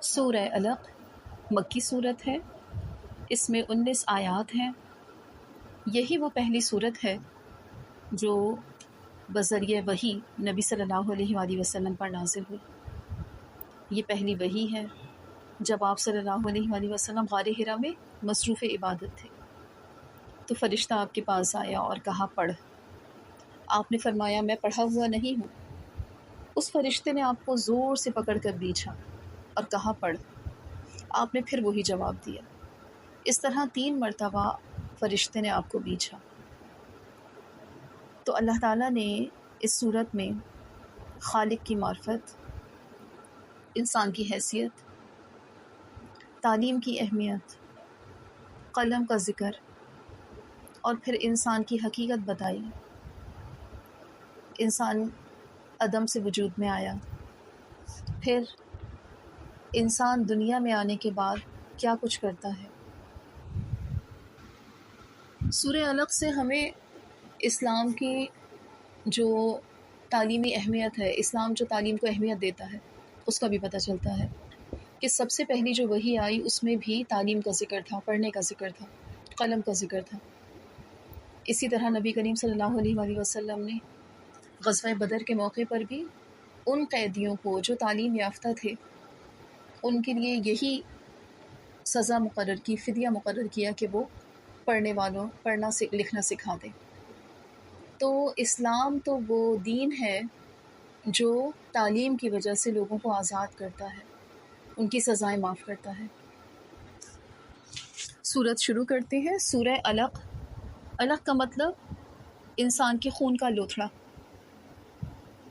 سورہ علق مکی صورت ہے، اس میں 19 آیات ہیں۔ یہی وہ پہلی صورت ہے جو بذریعہ وحی نبی صلی اللہ علیہ وآلہ وسلم پر نازل ہوئی۔ یہ پہلی وحی ہے جب آپ صلی اللہ علیہ وآلہ وسلم غار حرا میں مصروف عبادت تھے، تو فرشتہ آپ کے پاس آیا اور کہا پڑھ۔ آپ نے فرمایا میں پڑھا ہوا نہیں ہوں۔ اس فرشتے نے آپ کو زور سے پکڑ کر بیچھا اور کہا پڑھ۔ آپ نے پھر وہی جواب دیا۔ اس طرح 3 مرتبہ فرشتے نے آپ کو بیچھا۔ تو اللہ تعالیٰ نے اس صورت میں خالق کی معرفت، انسان کی حیثیت، تعلیم کی اہمیت، قلم کا ذکر اور پھر انسان کی حقیقت بتائی۔ انسان عدم سے وجود میں آیا، پھر انسان دنیا میں آنے کے بعد کیا کچھ کرتا ہے۔ سورہ علق سے ہمیں اسلام کی جو تعلیمی اہمیت ہے، اسلام جو تعلیم کو اہمیت دیتا ہے، اس کا بھی پتہ چلتا ہے کہ سب سے پہلی جو وحی آئی اس میں بھی تعلیم کا ذکر تھا، پڑھنے کا ذکر تھا، قلم کا ذکر تھا۔ اسی طرح نبی کریم صلی اللہ علیہ وآلہ وسلم نے غزوہ بدر کے موقع پر بھی ان قیدیوں کو جو تعلیم یافتہ تھے ان کے لیے یہی سزا مقرر کی، فدیہ مقرر کیا کہ وہ پڑھنے والوں پڑھنا لکھنا سکھا دیں۔ تو اسلام تو وہ دین ہے جو تعلیم کی وجہ سے لوگوں کو آزاد کرتا ہے، ان کی سزائیں معاف کرتا ہے۔ سورت شروع کرتے ہیں۔ سورہ علق۔ علق کا مطلب انسان کے خون کا لوتھڑا،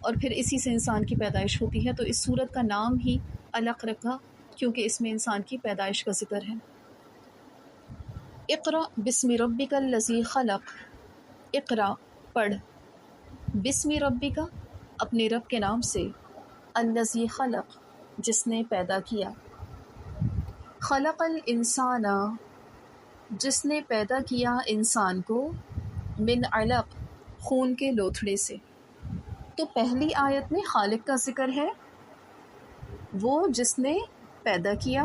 اور پھر اسی سے انسان کی پیدائش ہوتی ہے۔ تو اس سورت کا نام ہی علق رکھا کیونکہ اس میں انسان کی پیدائش کا ذکر ہے۔ اقرأ بسم ربک الذی خلق۔ اقرأ پڑھ، بسم ربک اپنے رب کے نام سے، الذی خلق جس نے پیدا کیا، خلق الانسان جس نے پیدا کیا انسان کو، من علق خون کے لوتھڑے سے۔ تو پہلی آیت میں خالق کا ذکر ہے، وہ جس نے پیدا کیا،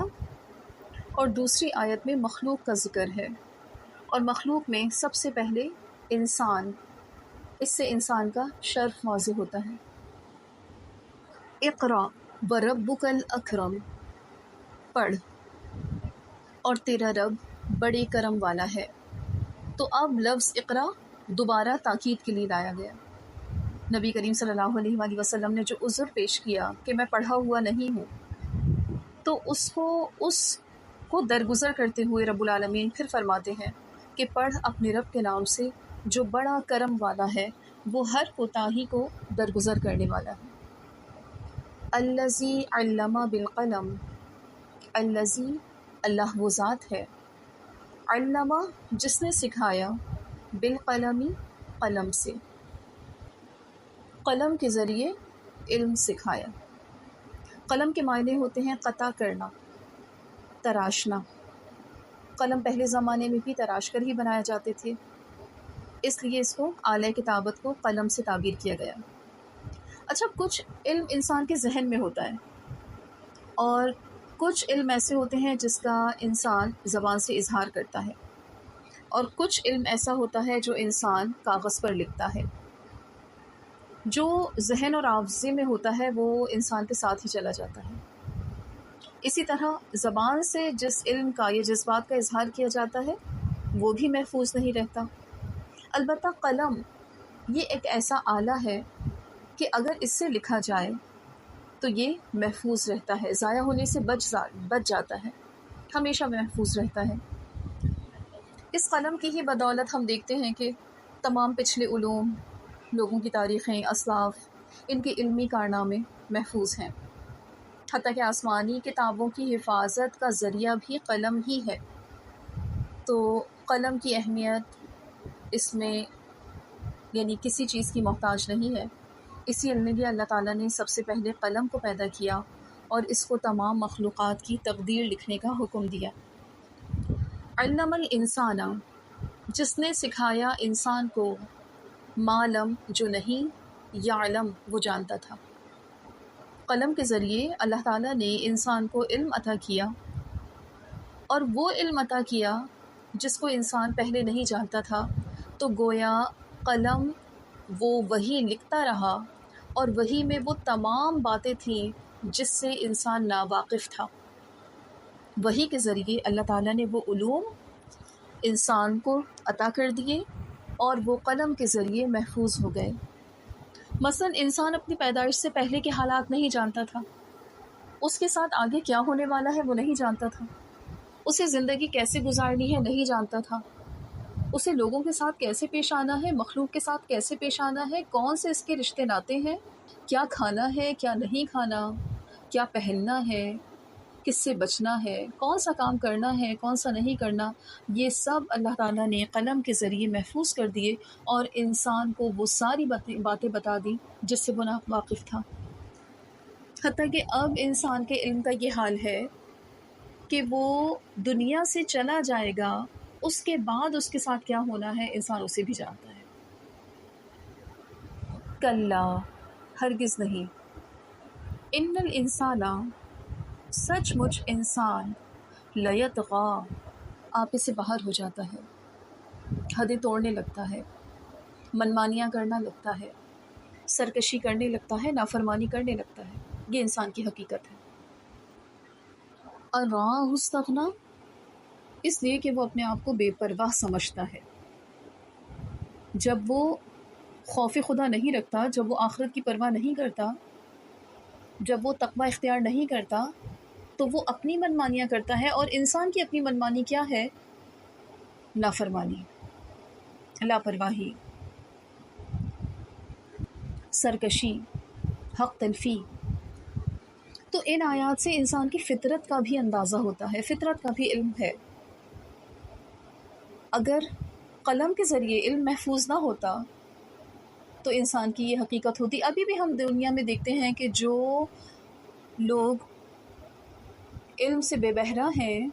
اور دوسری آیت میں مخلوق کا ذکر ہے، اور مخلوق میں سب سے پہلے انسان، اس سے انسان کا شرف واضح ہوتا ہے۔ اقرأ وربک الاکرم پڑھ، اور تیرا رب بڑے کرم والا ہے۔ تو اب لفظ اقرأ دوبارہ تاکید کے لیے لایا گیا۔ نبی کریم صلی اللہ علیہ وآلہ وسلم نے جو عذر پیش کیا کہ میں پڑھا ہوا نہیں ہوں، تو اس کو درگزر کرتے ہوئے رب العالمین پھر فرماتے ہیں کہ پڑھ اپنے رب کے نام سے جو بڑا کرم والا ہے، وہ ہر کوتاہی کو درگزر کرنے والا ہے۔ الذی علم بالقلم، الذی اللہ وہ ذات ہے، علم جس نے سکھایا، بالقلم قلم سے، قلم کے ذریعے علم سکھایا۔ قلم کے معنی ہوتے ہیں قطع کرنا، تراشنا۔ قلم پہلے زمانے میں بھی تراش کر ہی بنائے جاتے تھے، اس لیے اس کو آلہ کتابت کو قلم سے تعبیر کیا گیا۔ اچھا، کچھ علم انسان کے ذہن میں ہوتا ہے، اور کچھ علم ایسے ہوتے ہیں جس کا انسان زبان سے اظہار کرتا ہے، اور کچھ علم ایسا ہوتا ہے جو انسان کاغذ پر لکھتا ہے۔ جو ذہن اور حافظے میں ہوتا ہے وہ انسان کے ساتھ ہی چلا جاتا ہے۔ اسی طرح زبان سے جس علم کا یا جس بات کا اظہار کیا جاتا ہے وہ بھی محفوظ نہیں رہتا۔ البتہ قلم یہ ایک ایسا آلہ ہے کہ اگر اس سے لکھا جائے تو یہ محفوظ رہتا ہے، ضائع ہونے سے بچ جاتا ہے، ہمیشہ محفوظ رہتا ہے۔ اس قلم کی ہی بدولت ہم دیکھتے ہیں کہ تمام پچھلے علوم، لوگوں کی تاریخیں، اسلاف، ان کے علمی کارنامے محفوظ ہیں۔ حتیٰ کہ آسمانی کتابوں کی حفاظت کا ذریعہ بھی قلم ہی ہے۔ تو قلم کی اہمیت اس میں یعنی کسی چیز کی محتاج نہیں ہے۔ اسی لیے اللہ تعالیٰ نے سب سے پہلے قلم کو پیدا کیا اور اس کو تمام مخلوقات کی تقدیر لکھنے کا حکم دیا۔ علم الانسان جس نے سکھایا انسان کو، معلم جو نہیں، یعلم وہ جانتا تھا۔ قلم کے ذریعے اللہ تعالیٰ نے انسان کو علم عطا کیا، اور وہ علم عطا کیا جس کو انسان پہلے نہیں جانتا تھا، تو گویا قلم وہ وہی لکھتا رہا، اور وہی میں وہ تمام باتیں تھیں جس سے انسان ناواقف تھا۔ وہی کے ذریعے اللہ تعالیٰ نے وہ علوم انسان کو عطا کر دیے، اور وہ قلم کے ذریعے محفوظ ہو گئے۔ مثلا انسان اپنی پیدائش سے پہلے کے حالات نہیں جانتا تھا، اس کے ساتھ آگے کیا ہونے والا ہے وہ نہیں جانتا تھا، اسے زندگی کیسے گزارنی ہے نہیں جانتا تھا، اسے لوگوں کے ساتھ کیسے پیش آنا ہے، مخلوق کے ساتھ کیسے پیش آنا ہے، کون سے اس کے رشتے ناتے ہیں، کیا کھانا ہے کیا نہیں کھانا، کیا پہننا ہے، کس سے بچنا ہے، کون سا کام کرنا ہے کون سا نہیں کرنا، یہ سب اللہ تعالیٰ نے قلم کے ذریعے محفوظ کر دیے، اور انسان کو وہ ساری باتیں بتا دی جس سے وہ ناواقف تھا۔ حتیٰ کہ اب انسان کے علم کا یہ حال ہے کہ وہ دنیا سے چلا جائے گا، اس کے بعد اس کے ساتھ کیا ہونا ہے انسان اسے بھی جانتا ہے۔ کلا، ہرگز نہیں، ان الانسان، سچ مچ انسان، لیطغی، آپے سے باہر ہو جاتا ہے، حدیں توڑنے لگتا ہے، منمانیاں کرنا لگتا ہے، سرکشی کرنے لگتا ہے، نافرمانی کرنے لگتا ہے۔ یہ انسان کی حقیقت ہے۔ اور استغنا، اس لیے کہ وہ اپنے آپ کو بے پرواہ سمجھتا ہے۔ جب وہ خوف خدا نہیں رکھتا، جب وہ آخرت کی پرواہ نہیں کرتا، جب وہ تقوی اختیار نہیں کرتا، تو وہ اپنی منمانیاں کرتا ہے۔ اور انسان کی اپنی منمانی کیا ہے؟ نافرمانی، لاپرواہی، سرکشی، حق تلفی۔ تو ان آیات سے انسان کی فطرت کا بھی اندازہ ہوتا ہے، فطرت کا بھی علم ہے۔ اگر قلم کے ذریعے علم محفوظ نہ ہوتا تو انسان کی یہ حقیقت ہوتی۔ ابھی بھی ہم دنیا میں دیکھتے ہیں کہ جو لوگ علم سے بے بہرہ ہیں،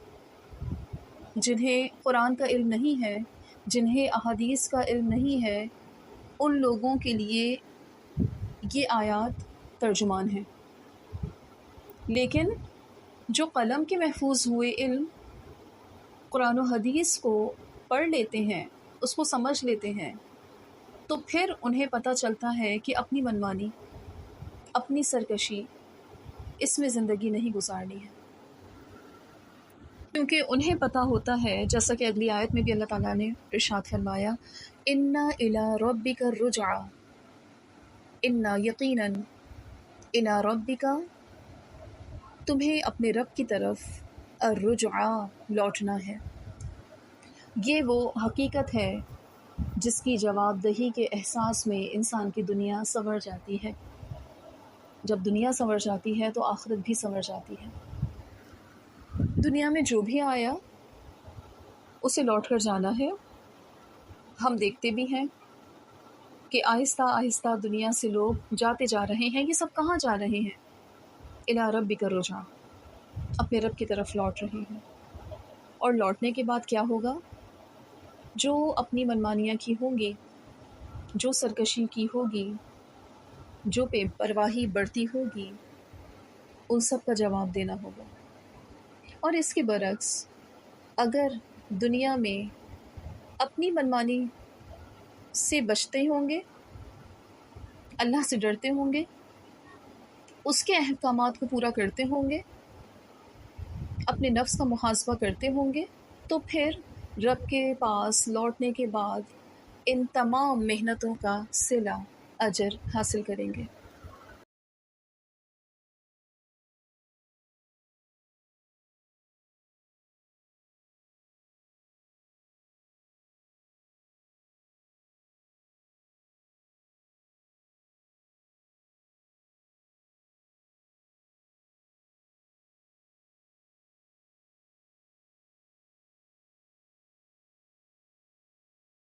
جنہیں قرآن کا علم نہیں ہے، جنہیں احادیث کا علم نہیں ہے، ان لوگوں کے لیے یہ آیات ترجمان ہیں۔ لیکن جو قلم کے محفوظ ہوئے علم قرآن و حدیث کو پڑھ لیتے ہیں، اس کو سمجھ لیتے ہیں، تو پھر انہیں پتہ چلتا ہے کہ اپنی منمانی، اپنی سرکشی، اس میں زندگی نہیں گزارنی ہے، کیونکہ انہیں پتہ ہوتا ہے، جیسا کہ اگلی آیت میں بھی اللہ تعالیٰ نے ارشاد فرمایا، اِنَّ إِلَىٰ رَبِّكَ الرُّجْعَىٰ، اِنَّ یقیناً إِلَىٰ رَبِّكَ، تمہیں اپنے رب کی طرف الرجعہ لوٹنا ہے۔ یہ وہ حقیقت ہے جس کی جواب دہی کے احساس میں انسان کی دنیا سنور جاتی ہے۔ جب دنیا سنور جاتی ہے تو آخرت بھی سنور جاتی ہے۔ دنیا میں جو بھی آیا اسے لوٹ کر جانا ہے۔ ہم دیکھتے بھی ہیں کہ آہستہ آہستہ دنیا سے لوگ جاتے جا رہے ہیں۔ یہ سب کہاں جا رہے ہیں؟ اِلیٰ ربک الرجعیٰ، اپنے رب کی طرف لوٹ رہے ہیں۔ اور لوٹنے کے بعد کیا ہوگا؟ جو اپنی منمانیاں کی ہوں گی، جو سرکشی کی ہوگی، جو بے پرواہی بڑھتی ہوگی، ان سب کا جواب دینا ہوگا۔ اور اس کے برعکس اگر دنیا میں اپنی منمانی سے بچتے ہوں گے، اللہ سے ڈرتے ہوں گے، اس کے احکامات کو پورا کرتے ہوں گے، اپنے نفس کا محاسبہ کرتے ہوں گے، تو پھر رب کے پاس لوٹنے کے بعد ان تمام محنتوں کا صلہ، اجر حاصل کریں گے۔